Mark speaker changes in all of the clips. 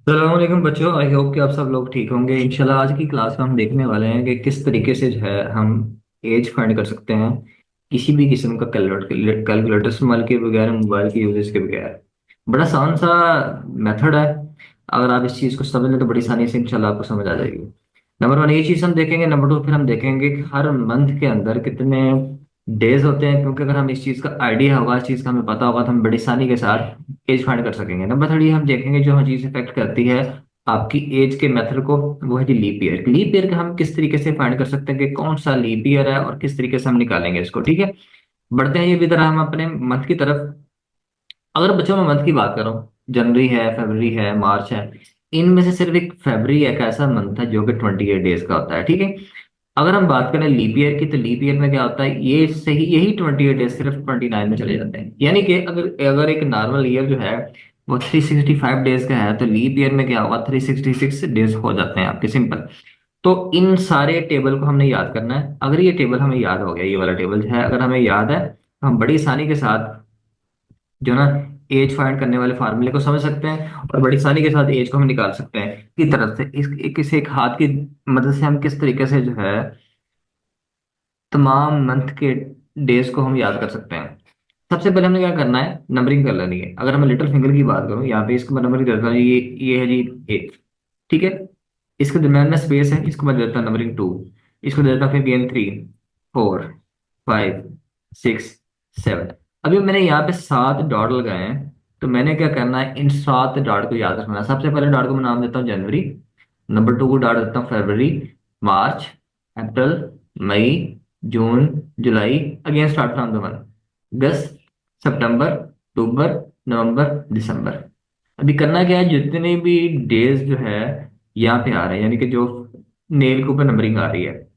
Speaker 1: सलामकुम बच्चों, I hope कि आप सब लोग ठीक होंगे। इंशाल्लाह आज की क्लास में हम देखने वाले हैं कि किस तरीके से जो है हम एज फाइंड कर सकते हैं किसी भी किस्म का कैलकुलेटर इस्तेमाल के बगैर, मोबाइल के यूजेस के बगैर। बड़ा आसान सा मेथड है। अगर आप इस चीज़ को समझ लें तो बड़ी आसानी से इंशाल्लाह आपको समझ आ जाएगी। नंबर वन ये चीज़ हम देखेंगे। नंबर टू फिर हम देखेंगे कि हर मंथ के अंदर कितने डेज होते हैं, क्योंकि अगर हम इस चीज़ का आइडिया होगा, इस चीज़ का हमें पता होगा, तो हम बड़ी आसानी के साथ एज फाइंड कर सकेंगे। नंबर थर्ड ये हम देखेंगे जो हर चीज़ इफेक्ट करती है आपकी एज के मेथड को, वो है जी लीप ईयर। लीप ईयर का हम किस तरीके से फाइंड कर सकते हैं कि कौन सा लीप ईयर है और किस तरीके से हम निकालेंगे इसको। ठीक है, बढ़ते हैं ये भी तरह हम अपने मंथ की तरफ। अगर बच्चों में मंथ की बात करूं, जनवरी है, फरवरी है, मार्च है, इनमें से सिर्फ एक फरवरी एक ऐसा मंथ है जो कि 28 डेज का होता है। ठीक है, अगर हम बात करें लीप ईयर की, तो लीप ईयर में क्या होता है, ये सही यही 28 डेज सिर्फ 29 में चले जाते हैं। यानी कि अगर अगर एक नॉर्मल ईयर जो है वो 365 डेज का है, तो लीप ईयर में क्या होगा, 366 डेज हो जाते हैं आपके, सिंपल। तो इन सारे टेबल को हमने याद करना है। अगर ये टेबल हमें याद हो गया, ये वाला टेबल जो है अगर हमें याद है, तो हम बड़ी आसानी के साथ जो ना एज फाइंड करने वाले फार्मूले को समझ सकते हैं और बड़ी आसानी के साथ एज को हम निकाल सकते हैं की तरफ से। किसी एक हाथ की मदद से हम किस तरीके से जो है तमाम मंथ के डेज को हम याद कर सकते हैं। सबसे पहले हमने क्या करना है, नंबरिंग कर लेनी है। अगर मैं लिटिल फिंगर की बात करूं, यहाँ पे इसको मैं नंबरिंग देता हूँ, ये है जी एक। ठीक है, इसके दरम्यान में स्पेस है, इसको मैं देता हूँ नंबरिंग टू। इसको देता हूँ फिर gain three, four, five, six, seven. अभी मैंने यहाँ पे 7 डॉट लगाए हैं, तो मैंने क्या करना है, इन 7 डॉट को याद रखना है। सबसे पहले डॉट को मैं नाम देता हूँ जनवरी। नंबर टू को डॉट देता हूँ फरवरी, मार्च, अप्रैल, मई, जून, जुलाई, again start from the one, अगस्त, सितंबर, अक्टूबर, नवंबर, दिसंबर। अभी करना क्या है, जितने भी डेज जो है यहाँ पे आ रहे हैं, यानी कि जो नेल के ऊपर नंबरिंग आ रही है,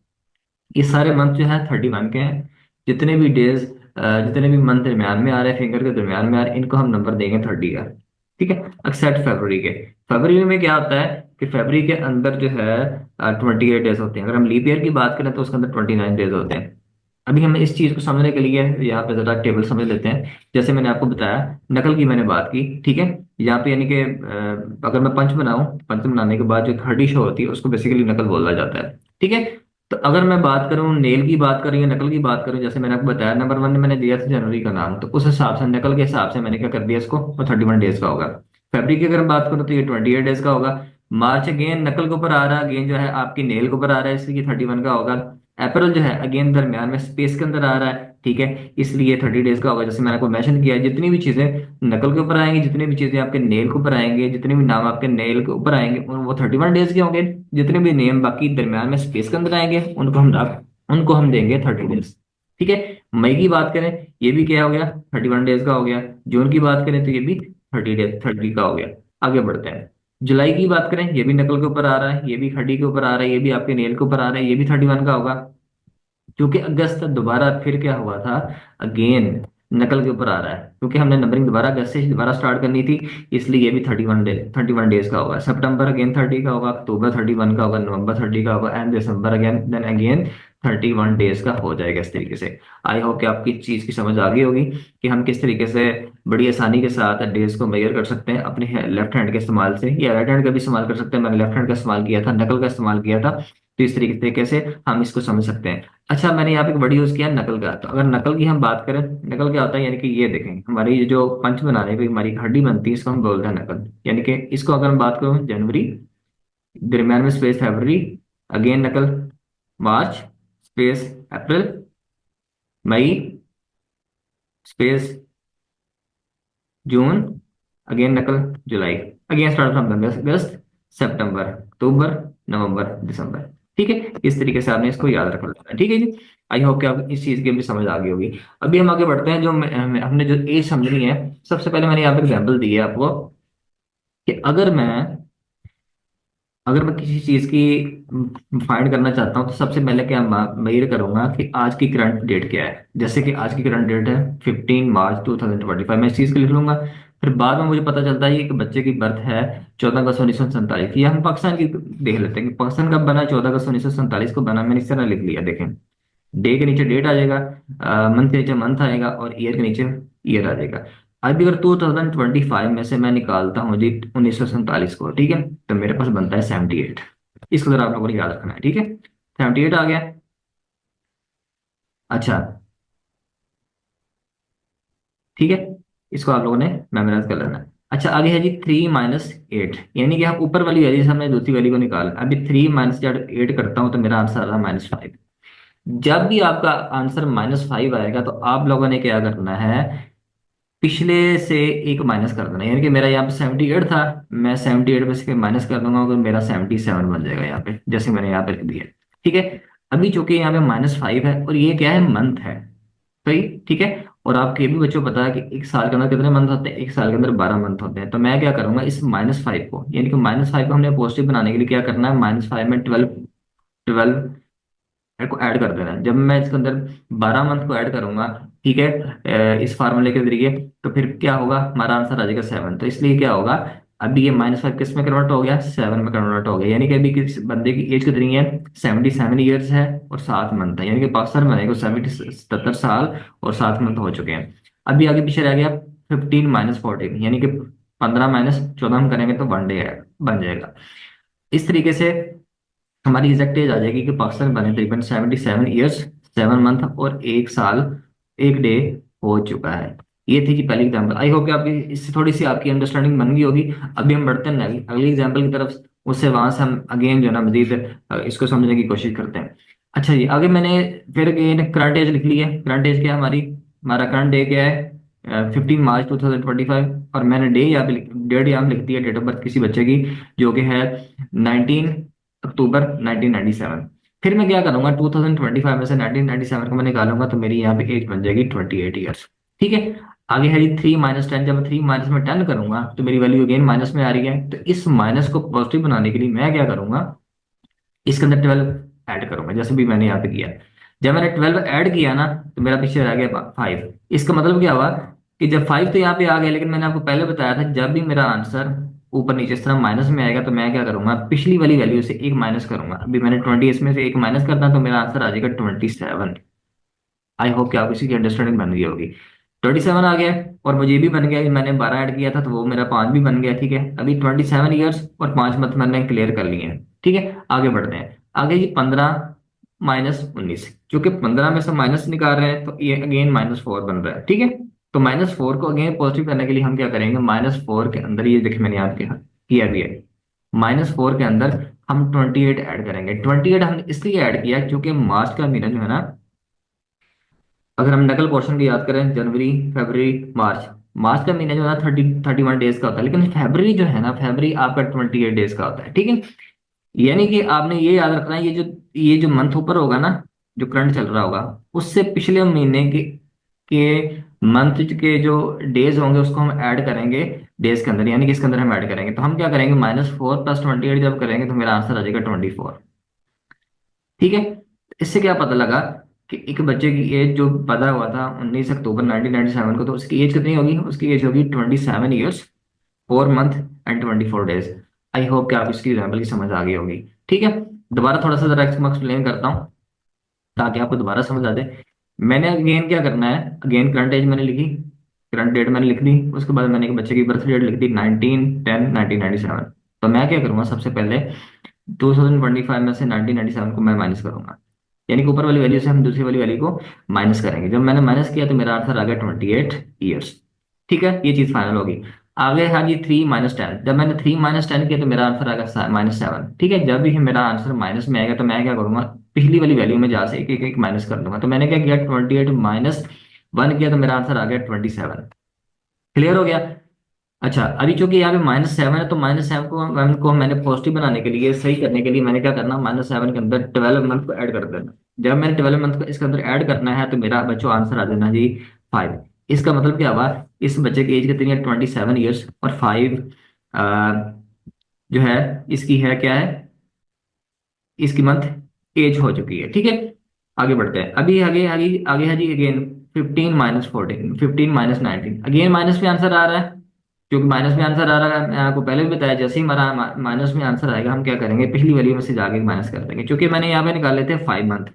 Speaker 1: ये सारे मंथ जो है 31 के हैं। जितने भी डेज, जितने भी मंथ दरम्यान में आ रहे हैं, फिंगर के दरम्यान में आ रहे हैं, इनको हम नंबर देंगे 30 का। ठीक है, एक्सेप्ट फरवरी के। फरवरी में क्या होता है कि फरवरी के अंदर जो है 28 डेज होते हैं। अगर हम लीप ईयर की बात करें तो उसके अंदर 29 डेज होते हैं। अभी हम इस चीज को समझने के लिए यहाँ पे जरा टेबल समझ लेते हैं। जैसे मैंने आपको बताया, नकल की मैंने बात की। ठीक है, यहाँ पे यानी कि अगर मैं पंच बनाऊं, पंच बनाने के बाद जो 30 शो होती है उसको बेसिकली नकल बोला जाता है। ठीक है, तो अगर मैं बात करूं, नेल की बात करूं या नकल की बात करूं, जैसे मैंने आपको बताया नंबर वन में मैंने दिया था जनवरी का नाम, तो उस हिसाब से नकल के हिसाब से मैंने क्या कर दिया इसको, वो 31 डेज का होगा। फरवरी की अगर मैं बात करूं तो ये 28 डेज का होगा। मार्च अगेन नकल के ऊपर आ रहा है, अगेन जो है आपकी नेल के ऊपर आ रहा है, इसलिए 31 का होगा। अप्रैल जो है अगेन दरम्यान में स्पेस के अंदर आ रहा है, ठीक है, इसलिए 30 डेज का होगा। जैसे मैंने आपको मेंशन किया है, जितनी भी चीजें नकल के ऊपर आएंगी, जितनी भी चीजें आपके नेल के ऊपर आएंगे, जितने भी नाम आपके नेल के ऊपर आएंगे, वो 31 डेज के होंगे। जितने भी नेम बाकी दरम्यान में स्पेस के अंदर आएंगे, उनको हम देंगे 30 डेज। ठीक है, मई की बात करें, ये भी क्या हो गया, 31 डेज का हो गया। जून की बात करें तो ये भी 30 डेज, 30 का हो गया। आगे बढ़ते हैं, जुलाई की बात करें, ये भी नकल के ऊपर आ रहा है, ये भी 30 के ऊपर आ रहा है, ये भी आपके नेल के ऊपर आ रहा है, ये भी 31 का होगा। क्योंकि अगस्त दोबारा फिर क्या हुआ था, अगेन नकल के ऊपर आ रहा है, क्योंकि हमने नंबरिंग दोबारा अगस्त से दोबारा स्टार्ट करनी थी, इसलिए ये भी 31 डेज का होगा। सितंबर अगेन 30 का होगा, अक्टूबर 31 का होगा, नवंबर 30 का होगा, and December again then again 31 days का हो जाएगा इस तरीके से। आई होप कि आपकी चीज की समझ आ गई होगी कि हम किस तरीके से बड़ी आसानी के साथ डेज को मेजर कर सकते हैं अपने लेफ्ट हैंड के इस्तेमाल से, या राइट हैंड का भी इस्तेमाल कर सकते हैं। मैंने लेफ्ट हैंड का इस्तेमाल किया था, नकल का इस्तेमाल किया था, तो इस तरीके से हम इसको समझ सकते हैं। अच्छा, मैंने यहाँ पे एक वर्ड यूज किया नकल का। तो अगर नकल की हम बात करें, नकल क्या होता है, यानी कि ये देखें, हमारी ये जो पंच बनाने पे हमारी हड्डी बनती है, इसको हम बोलते हैं नकल। यानी कि इसको अगर हम बात करूं, जनवरी, दरम्यान में स्पेस फरवरी, अगेन नकल, मार्च, स्पेस अप्रैल, मई, स्पेस जून, अगेन नकल, जुलाई, अगेन स्टार्ट फ्रॉम अगस्त, सितंबर, अक्टूबर, नवंबर, दिसंबर। ठीक है, इस तरीके से आपने इसको याद रखना है। ठीक है जी, आई होप कि आपको इस चीज की भी समझ आ गई होगी। अभी हम आगे बढ़ते हैं, जो हमने जो एज समझनी है। सबसे पहले मैंने यहाँ पे एग्जाम्पल दी है आपको कि अगर मैं किसी चीज की फाइंड करना चाहता हूँ, तो सबसे पहले क्या मेजर करूंगा कि आज की करंट डेट क्या है। जैसे कि आज की करंट डेट है 15 मार्च 2025, मैं इस चीज को लिख लूंगा। फिर बाद में मुझे पता चलता है कि बच्चे की बर्थ है 14 अगस्त 1947 की। या हम पाकिस्तान की देख लेते हैं कि पाकिस्तान कब बना, 14 अगस्त 1947 को बना। मैंने इस तरह लिख लिया, देखें, डे के नीचे डेट आ जाएगा, मंथ के नीचे मंथ आएगा, और ईयर के नीचे ईयर आ जाएगा। अभी अगर 2025 में से मैं निकालता हूँ जी 1947 को, ठीक है, तो मेरे पास बनता है 78। इसको जरा आप लोगों ने याद रखना है, ठीक है। 78 आ गया। अच्छा, ठीक है, इसको आप लोगों ने मेमोराइज कर लेना है। अच्छा, आगे है जी 3 - 8, यानी कि हम ऊपर वाली वैल्यू से हमने दूसरी वैल्यू को निकाला। अभी 3 - जब 8 करता हूँ तो मेरा आंसर आ रहा है -5। जब भी आपका आंसर -5 आएगा तो आप लोगों ने क्या करना है, पिछले से एक माइनस कर देना। यानी कि मेरा यहाँ पे 78 था, मैं 78 में से माइनस कर दूंगा तो मेरा 77 बन जाएगा यहाँ पे, जैसे मैंने यहाँ पे लिख दिया। ठीक है। अभी चूंकि यहाँ पे -5 है और ये क्या है, मंथ है, सही, ठीक है। और आपके भी बच्चों को पता है कि एक साल के अंदर कितने मंथ होते हैं, एक साल के अंदर 12 मंथ होते हैं। तो मैं क्या करूंगा, इस -5 को, यानी कि -5 को हमने पॉजिटिव बनाने के लिए क्या करना है, -5 में 12, 12 को ऐड कर देना है। जब मैं इसके अंदर 12 मंथ को ऐड करूंगा, ठीक है, इस फार्मूले के जरिए, तो फिर क्या होगा, हमारा आंसर आ जाएगा 7। तो इसलिए क्या होगा, अभी ये -5 किस में कन्वर्ट हो गया, 7 में कन्वर्ट हो गया। यानी कि अभी किस बंदे की एज कितनी है, 77 ईयर्स है और 7 मंथ है। यानी कि पाकिस्तान बने को 77 साल और 7 मंथ हो चुके हैं। अभी आगे पीछे रह गया 15 - 14, यानी कि 15 - 14 हम करेंगे तो 1 डे है, बन जाएगा। इस तरीके से हमारी एग्जैक्ट एज आ जाएगी कि पाकिस्तान बने तकरीबन 77 ईयर्स, 7 मंथ और 1 साल 1 डे हो चुका है। ये थी जी पहली एग्जांपल। आई होप कि आपकी इससे थोड़ी सी आपकी अंडरस्टैंडिंग बन गई होगी। अभी हम बढ़ते हैं अगली एग्जांपल की तरफ। उससे वहां से हम अगेन जो है ना मजीद इसको समझने की कोशिश करते हैं। अच्छा जी, आगे मैंने फिर अगेन करंट एज लिख ली है। करंट एज क्या है हमारी, हमारा करंट डे क्या है, 15 मार्च 2025। और मैंने डे यहाँ पे डेट यहाँ पे लिख दी है, डेट ऑफ बर्थ किसी बच्चे की, जो कि है 19 अक्टूबर 1997। फिर मैं क्या करूंगा, 2025 में से 1997 को मैं निकालूंगा तो मेरी यहाँ पे एज बन जाएगी 28 ईयर्स। ठीक है। आगे है जी 3 - 10। जब मैं 3 - 10 करूंगा तो मेरी वैल्यू अगेन माइनस में आ रही है। तो इस माइनस को पॉजिटिव बनाने के लिए मैं क्या करूंगा, इसके अंदर 12 ऐड करूंगा, जैसे भी मैंने यहाँ पे किया। जब मैंने 12 ऐड किया ना तो मेरा पीछे रह गया 5। इसका मतलब क्या हुआ कि जब 5 तो यहाँ पे आ गया, लेकिन मैंने आपको पहले बताया था जब भी मेरा आंसर ऊपर नीचे इस तरह माइनस में आएगा तो मैं क्या करूंगा, पिछली वाली वैल्यू से एक माइनस करूंगा। अभी मैंने 20 इसमें से एक माइनस करता तो मेरा आंसर आ जाएगा 27। आई होप कि आप इसी की अंडरस्टैंडिंग बन गई होगी। 27 आ गया। और मुझे ये भी बन गया कि मैंने 12 ऐड किया था तो वो मेरा 5 भी बन गया। ठीक है, अभी 27 ईयर्स और 5 मंथ मैंने क्लियर कर लिए हैं। ठीक है, आगे बढ़ते हैं। आगे जी 15 - 19, क्योंकि 15 में से माइनस निकाल रहे हैं तो ये अगेन -4 बन रहा है। ठीक है, तो -4 को अगेन पॉजिटिव करने के लिए हम क्या करेंगे, -4 के अंदर, ये देखिए मैंने याद किया भी है, -4 के अंदर हम 28 ऐड करेंगे। 28 हमने इसलिए ऐड किया क्योंकि मार्च का महीना जो है ना, अगर हम नकल पोर्शन की याद करें, जनवरी, फरवरी, मार्च, मार्च का महीना जो है ना 31 डेज का होता है, लेकिन फरवरी जो है ना, फरवरी आपका 28 डेज का होता है। ठीक है, यानी कि आपने ये याद रखना है, ये जो मंथ ऊपर होगा ना, जो करंट चल रहा होगा, उससे पिछले महीने के मंथ के जो डेज होंगे उसको हम ऐड करेंगे डेज के अंदर, यानी कि इसके अंदर हम ऐड करेंगे। तो हम क्या करेंगे, -4 + 28 जब करेंगे तो मेरा आंसर आ जाएगा 24। ठीक है, इससे क्या पता लगा कि एक बच्चे की एज जो पैदा हुआ था 19 अक्टूबर 1997 को, तो उसकी एज कितनी होगी, उसकी एज होगी 27 years 4 month and 24 days. I hope कि आप इसकी एग्जाम्पल की समझ आ गई होगी। ठीक है, दोबारा थोड़ा सा जरा इसको एक्सप्लेन करता हूँ ताकि आपको दोबारा समझ आ जाए। मैंने अगेन क्या करना है, अगेन करंट एज मैंने लिखी, करंट डेट मैंने लिख दी, उसके बाद मैंने एक बच्चे की बर्थ डेट लिख दी 19/10/1997। तो मैं क्या करूंगा, सबसे पहले 2025 में से 1997 को मैं माइनस करूंगा, यानी कि ऊपर वाली वैल्यू से हम दूसरी वाली वैल्यू को माइनस करेंगे। जब मैंने माइनस किया तो मेरा आंसर आ गया 28 ईयर्स। ठीक है, ये चीज फाइनल होगी। आगे हाँ जी 3 - 10। जब मैंने 3 - 10 किया तो मेरा आंसर आ गया -7। ठीक है, जब भी मेरा आंसर माइनस में आएगा तो मैं क्या करूंगा, पिछली वाली वैल्यू में जहाँ से एक एक एक माइनस कर दूंगा। तो मैंने क्या किया, 28 - 1 किया तो मेरा आंसर आ गया 27। क्लियर हो गया। अच्छा, अभी चूंकि यहाँ पे -7 है तो -7 को मैंने पॉजिटिव बनाने के लिए, सही करने के लिए मैंने क्या करना, -7 के अंदर 12 मंथ को ऐड कर देना। जब मैंने 12 मंथ को इसके अंदर ऐड करना है तो मेरा बच्चों आंसर आ जाना जी 5। इसका मतलब क्या हुआ, इस बच्चे की एज कितनी है, 27 ईयर्स और 5 जो है, इसकी है क्या है, इसकी मंथ एज हो चुकी है। ठीक है, आगे बढ़ते हैं। अभी आगे आगे आगे है जी अगेन 15 - 14, 15 - 19, अगेन माइनस में आंसर आ रहा है। क्योंकि माइनस में आंसर आ रहा है, मैं आपको पहले भी बताया, जैसे ही हमारा माइनस में आंसर आएगा हम क्या करेंगे, पिछली वैल्यू में से जाके माइनस कर देंगे। क्योंकि मैंने यहाँ पे निकाले थे 5 मंथ,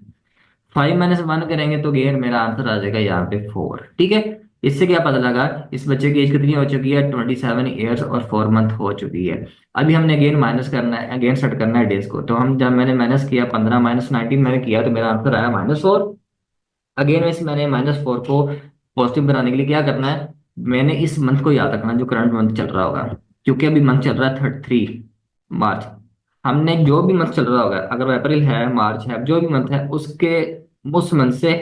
Speaker 1: 5 - 1 करेंगे तो अगेन मेरा आंसर आ जाएगा यहाँ पे 4। ठीक है, इससे क्या पता लगा, इस बच्चे की एज कितनी हो चुकी है, 27 ईयर्स और 4 मंथ हो चुकी है। अभी हमने अगेन माइनस करना है, अगेन सेट करना है डेज को। तो हम जब मैंने माइनस किया 15 माइनस 19 मैंने किया, तो मेरा आंसर आया -4। अगेन वैसे मैंने -4 को पॉजिटिव बनाने के लिए क्या करना है, मैंने इस मंथ को याद रखना जो करंट मंथ चल रहा होगा। क्योंकि अभी मंथ चल रहा है 3 मार्च। हमने जो भी मंथ चल रहा होगा, अगर वो अप्रैल है, मार्च है, जो भी मंथ है, उसके उस मंथ से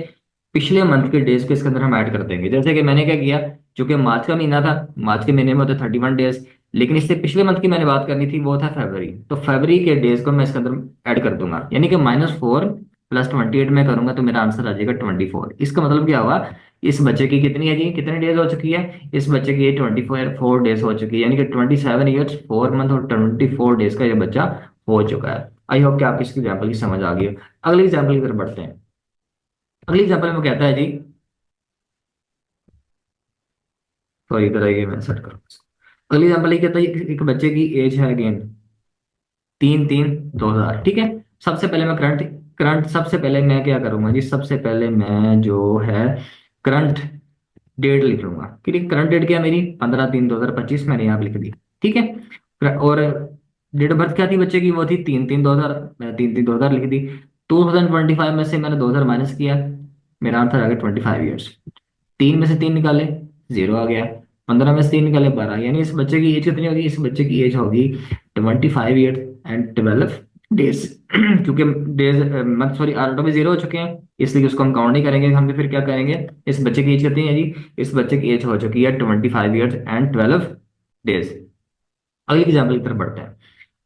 Speaker 1: पिछले मंथ के डेज को इसके अंदर हम ऐड कर देंगे। जैसे कि मैंने क्या किया, चूंकि मार्च का महीना था, मार्च के महीने में होते 31 डेज, लेकिन इससे पिछले मंथ की मैंने बात करनी थी, वो था फरवरी। तो फरवरी के डेज को मैं इसके अंदर ऐड कर दूंगा, यानी कि -4 + 28 में करूंगा तो मेरा आंसर आ जाएगा 24। इसका मतलब क्या हुआ, इस बच्चे की कितनी है जी, कितने डेज हो चुकी है, इस बच्चे की 24 डेज हो चुकी है, यानी कि 27 ईयर्स 4 मंथ और 24 डेज का ये बच्चा हो चुका है। आई होप कि आप इसकी एग्जाम्पल की समझ आ गई हो। अगली एग्जाम्पल की तरफ बढ़ते हैं। अगली एग्जाम्पल में कहता है जी, सॉरी इधर आइए मैं सेट करूँ। अगली एग्जाम्पल ये कहता है, एक बच्चे की एज है अगेन 3/3/2000, ठीक है। सबसे पहले मैं करंट करंट सबसे पहले मैं क्या करूंगा जी, सबसे पहले मैं जो है करंट डेट लिख लूंगा। क्योंकि करंट डेट क्या है मेरी, 15/3/2025 मैंने यहाँ पे लिख दी, ठीक है। और डेट ऑफ बर्थ क्या थी बच्चे की, वो थी 3/3/2000, मैंने 3/3/2000 लिख दी। 2025 में से मैंने 2000 माइनस किया, मेरा आंसर आ गया 25 ईयर्स। 3 में से 3 निकाले, 0 आ गया। 15 में से 3 निकाले, 12। यानी इस बच्चे की एज कितनी होगी, इस बच्चे की एज होगी 25 ईयर एंड 12 डेज। क्योंकि डेज मंथ सॉरी ऑटो में 0 हो चुके हैं, इसलिए उसको हम काउंट नहीं करेंगे। हम फिर क्या करेंगे, इस बच्चे की एज कितनी है जी, इस बच्चे की एज हो चुकी है 25 ईयर्स एंड 12 डेज। अगली एग्जाम्पल की तरफ बढ़ते हैं।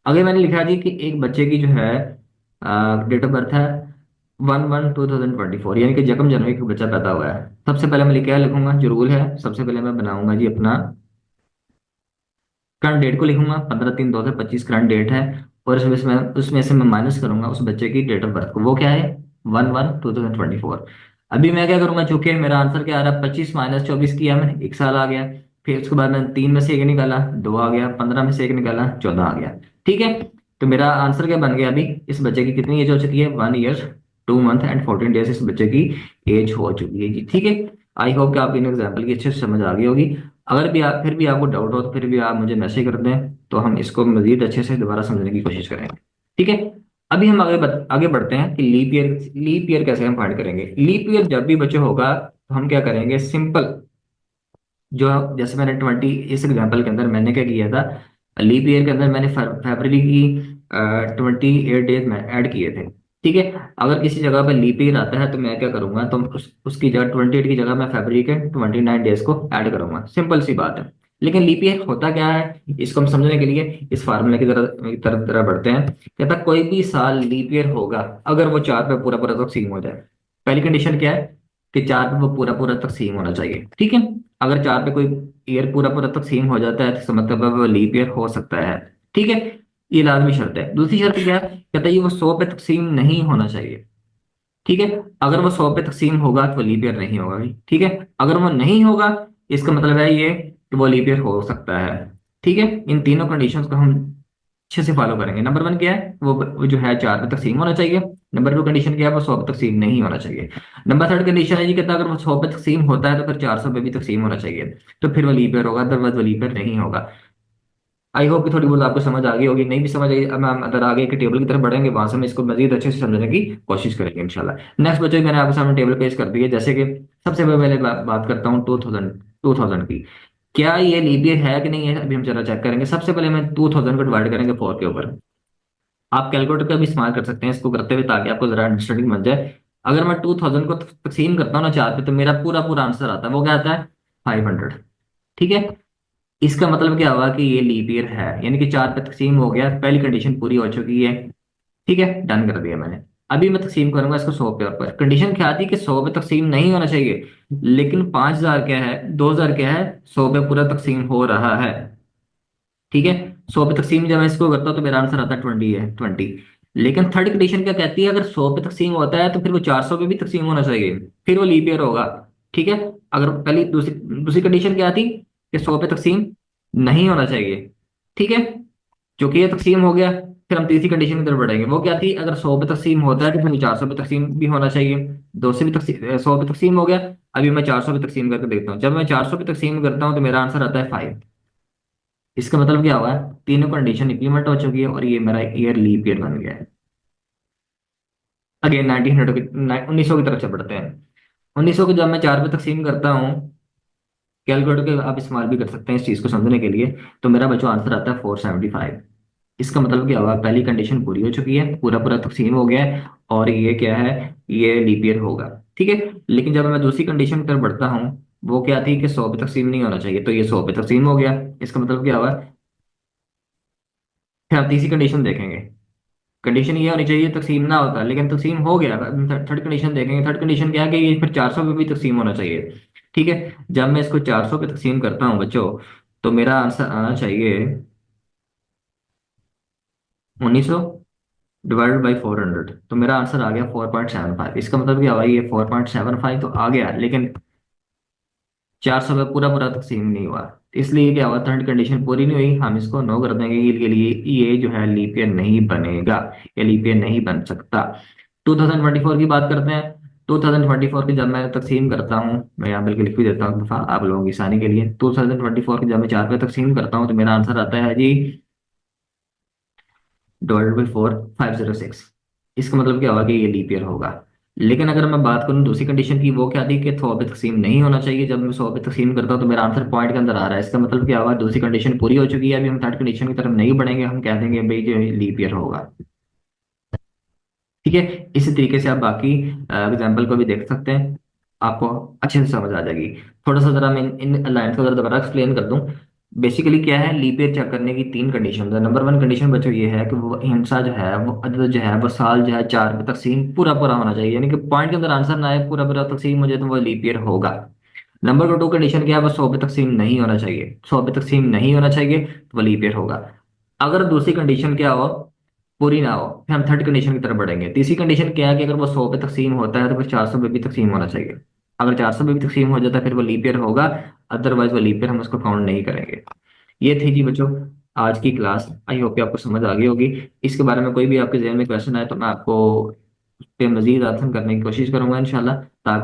Speaker 1: आगे मैंने लिखा जी कि एक बच्चे की जो है डेट ऑफ बर्थ है 1/1/2024, यानी कि जकम जनवरी को बच्चा पैदा हुआ है। सबसे पहले मैं क्या लिखूंगा, जो रूल है, सबसे पहले मैं बनाऊंगा जी अपना करंट डेट को लिखूंगा। 15/3/2025 करंट डेट है। और उसमें से मैं माइनस करूंगा उस बच्चे की डेट ऑफ बर्थ को, वो क्या है 1/1/2024। अभी मैं क्या करूंगा, चूंकि मेरा आंसर क्या आ रहा है, 25 - 24 किया मैंने, 1 साल आ गया। फिर उसके बाद मैंने 3 में से 1 निकाला, 2 आ गया। 15 में से 1 निकाला, 14 आ गया, ठीक है। तो मेरा आंसर क्या बन गया, अभी इस बच्चे की कितनी एज हो चुकी है, 1 ईयर 2 मंथ एंड 14 डेज इस बच्चे की एज हो चुकी है जी, ठीक है। आई होप कि आप इन एग्जाम्पल की अच्छे से समझ आ गई होगी। अगर भी आप फिर भी आपको डाउट हो तो फिर भी आप मुझे मैसेज कर दें, तो हम इसको मजीद अच्छे से दोबारा समझने की कोशिश करेंगे, ठीक है। अभी हम आगे बढ़ते हैं कि लीप ईयर कैसे हम फाइंड करेंगे। लीप ईयर जब भी बच्चे होगा तो हम क्या करेंगे, सिंपल, जो जैसे मैंने इस एग्जांपल के अंदर मैंने क्या किया था, लीप ईयर के अंदर मैंने फरवरी की 28 डेज में ऐड किए थे, ठीक है। अगर किसी जगह पर लीप ईयर आता है तो मैं क्या करूंगा, तो उसकी जगह 28 की जगह मैं फरवरी के 29 डेज को ऐड करूंगा, सिंपल सी बात है। लेकिन लीप ईयर होता क्या है, इसको हम समझने के लिए इस फार्मूले की तरफ बढ़ते हैं। कहता कोई भी साल लीप ईयर होगा अगर वो 4 पे पूरा पूरा तकसीम हो जाए। पहली कंडीशन क्या है, कि 4 पे वो पूरा पूरा तकसीम होना चाहिए, ठीक है। अगर 4 पे कोई ईयर पूरा पूरा तकसीम हो जाता है तो इसका मतलब है वो लीप ईयर हो सकता है, ठीक है। ये लाजमी शर्त है। दूसरी शर्त क्या है, कहता है ये वो 100 पे तकसीम नहीं होना चाहिए, ठीक है। अगर वो 100 पे तकसीम होगा तो वो लीप ईयर नहीं होगा, ठीक है। अगर वो नहीं होगा, इसका मतलब है ये कि वो लीप ईयर हो सकता है, ठीक है। इन तीनों कंडीशंस को हम अच्छे से फॉलो करेंगे। नंबर 1 क्या है, वो जो है 4 पे तकसीम होना चाहिए। नंबर 2 कंडीशन क्या है, वो 100 पे तकसीम नहीं होना चाहिए। नंबर 3 कंडीशन है जी, कहता है अगर वो 100 पे तकसीम होता है तो फिर 400 पे भी तकसीम होना चाहिए, तो फिर वो लीप ईयर होगा, अदरवाइज वो लीप ईयर नहीं होगा। आई होप कि थोड़ी बहुत आपको समझ आ गई होगी। नहीं भी समझ आई, अब हम अगर आगे के टेबल की तरफ बढ़ेंगे, वहां से हम इसको मजीद अच्छे से समझने की कोशिश करेंगे इंशाल्लाह। नेक्स्ट बच्चों मैंने आपके सामने टेबल पेश कर दी है। जैसे कि सबसे पहले बात करता हूँ 2000 की। क्या ये लीप ईयर है कि नहीं है, अभी हम जरा चेक करेंगे। सबसे पहले मैं 2000 को डिवाइड करेंगे 4 के ऊपर। आप कैलकुलेटर का भी इस्तेमाल कर सकते हैं इसको करते हुए, ताकि आपको जरा अंडरस्टैंडिंग बन जाए। अगर मैं 2000 को तकसीम करता हूँ ना 4 पे, तो मेरा पूरा पूरा आंसर आता है, वो क्या आता है 500, ठीक है। इसका मतलब क्या हुआ कि ये लीप ईयर है, यानी कि 4 पे तकसीम हो गया, पहली कंडीशन पूरी हो चुकी है, ठीक है। डन कर दिया मैंने। अभी मैं तकसीम करूंगा इसको 100 पे ऊपर। कंडीशन क्या थी कि 100 पे तकसीम नहीं होना चाहिए, लेकिन 5000 क्या है, 2000 क्या है, 100 पे पूरा तकसीम हो रहा है, ठीक है। 100 पे तकसीम जब मैं इसको करता हूँ तो मेरा आंसर आता है 20 है, 20। लेकिन थर्ड कंडीशन क्या कहती है, अगर 100 पे तकसीम होता है तो फिर वो 400 पे भी तकसीम होना चाहिए, फिर वो लीप ईयर होगा, ठीक है। अगर पहली दूसरी दूसरी कंडीशन क्या थी कि 100 पे तकसीम नहीं होना चाहिए, ठीक है। क्योंकि ये तकसीम हो गया, फिर हम तीसरी कंडीशन की तरफ बढ़ेंगे, वो क्या थी, अगर 100 पे तकसीम होता है तो फिर 400 पे तकसीम भी होना चाहिए। 2 से भी तकसीम, 100 पे तकसीम हो गया। अभी मैं 400 पे तकसीम करके देखता हूँ, जब मैं 400 पे तकसीम करता हूँ तो मेरा आंसर आता है 5। इसका मतलब क्या हुआ है, तीनों कंडीशन इंप्लीमेंट हो चुकी है और ये मेरा ईयर लीप ईयर बन गया है। अगेन 1900 की तरफ से बढ़ते हैं। 1900 को जब मैं 4 पे तकसीम करता हूँ, कैलकुलेटर के आप इस्तेमाल भी कर सकते हैं इस चीज़ को समझने के लिए, तो मेरा बच्चों आंसर आता है 475। इसका मतलब क्या हुआ, पहली कंडीशन पूरी हो चुकी है, पूरा पूरा तकसीम हो गया है, और ये क्या है, ये लीप ईयर होगा। ठीक है। लेकिन जब मैं दूसरी कंडीशन की तरफ बढ़ता हूँ, वो क्या थी कि 100 पे तकसीम नहीं होना चाहिए, तो ये 100 पे तकसीम हो गया। इसका मतलब क्या हुआ, फिर आप तीसरी कंडीशन देखेंगे। कंडीशन ये होनी चाहिए तकसीम ना होता, लेकिन तकसीम हो गया। थर्ड कंडीशन देखेंगे, थर्ड कंडीशन क्या है कि ये फिर 400 पे भी तकसीम होना चाहिए। ठीक है। जब मैं इसको 400 पे तकसीम करता हूँ बच्चों, तो मेरा आंसर आना चाहिए 1900 डिवाइडेड बाई 400, तो मेरा आंसर आ गया 4.75। इसका मतलब क्या हुआ, ये 4.75 तो आ गया, लेकिन 400 पे पूरा पूरा तकसीम नहीं हुआ। इसलिए क्या हुआ, थर्ड कंडीशन पूरी नहीं हुई, हम इसको नो कर देंगे, इसके लिए ये जो है लीप ईयर नहीं बनेगा, ये लीप ईयर नहीं बन सकता। 2024 की बात करते हैं। 2024 की जब मैं तकसीम करता हूँ, मैं यहाँ बिल्कुल लिख भी देता हूँ दफा आप लोगों की आसानी के लिए। 2024 की जब मैं 4 पे तकसीम करता हूँ तो मेरा आंसर आता है जी डिवाइडेड बाई 4506। इसका मतलब क्या होगा कि ये लीप ईयर होगा। लेकिन अगर मैं बात करूँ दूसरी कंडीशन की, वो क्या थी कि 100 पे तकसीम नहीं होना चाहिए। जब मैं 100 पे तकसीम करता हूँ तो मेरा आंसर पॉइंट के अंदर आ रहा है। इसका मतलब क्या होगा, दूसरी कंडीशन पूरी हो चुकी है, अभी हम थर्ड कंडीशन की तरफ नहीं बढ़ेंगे, हम कह देंगे भाई जो लीप ईयर होगा। ठीक है। इसी तरीके से आप बाकी एग्जाम्पल को भी देख सकते हैं, आपको अच्छे से समझ आ जाएगी। थोड़ा सा जरा मैं इन लाइन को जरा दोबारा एक्सप्लेन कर दूं। बेसिकली क्या है, लीप ईयर चेक करने की तीन कंडीशन है। नंबर वन कंडीशन बच्चों ये है कि वो हिंसा जो है, वो अदद जो है, वो साल जो है 4 पे तकसीम पूरा पूरा होना चाहिए, यानी कि पॉइंट के अंदर आंसर ना आए, पूरा पूरा तकसीम हो जाए तो वो लीप ईयर होगा। नंबर टू कंडीशन क्या है, वो 100 पे तकसीम नहीं होना चाहिए, 100 पे तकसीम नहीं होना चाहिए तो वो लीप ईयर होगा। अगर दूसरी कंडीशन क्या हो, पूरी ना हो, फिर हम थर्ड कंडीशन की तरफ बढ़ेंगे। तीसरी कंडीशन क्या है कि अगर वो 100 पे तकसीम होता है तो फिर 400 पे भी तकसीम होना चाहिए। अगर 400 पे भी तकसीम हो जाता है फिर वो लीप ईयर होगा, अदरवाइज वो लीप ईयर हम उसको काउंट नहीं करेंगे। ये थी जी बच्चों आज की क्लास। आई होप कि आपको समझ आ गई होगी। इसके बारे में कोई भी आपके जहन में क्वेश्चन आए तो मैं आपको उस पर मजीद आंसर करने की कोशिश करूंगा इंशाल्लाह, ताकि